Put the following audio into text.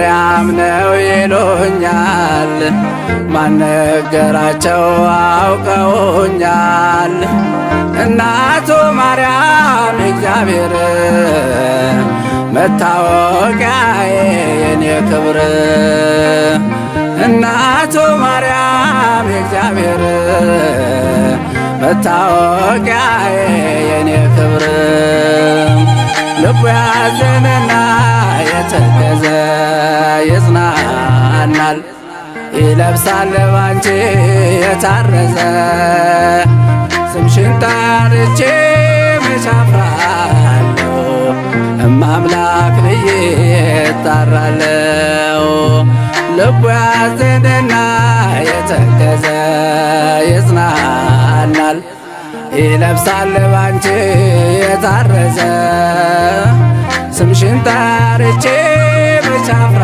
ማርያም ነው ይሉኛል፣ ማነገራቸው አውቀውኛል። እናቱ ማርያም እግዚአብሔር መታወቂያዬ የኔ ክብር፣ እናቱ ማርያም እግዚአብሔር መታወቂያዬ የኔ ክብር። ልቡ ያዘነና የተከዘ ይጽናናል፣ ይለብሳል ባንቺ የታረዘ። ስምሽን ጠርቼ መች አፍራለሁ፣ እማምላክ ብዬ እጠራለሁ። ልቡ ያዘነና የተከዘ ይጽናናል፣ ይለብሳል ባንቺ የታረዘ። ስምሽን ጠርቼ መች አፍራለሁ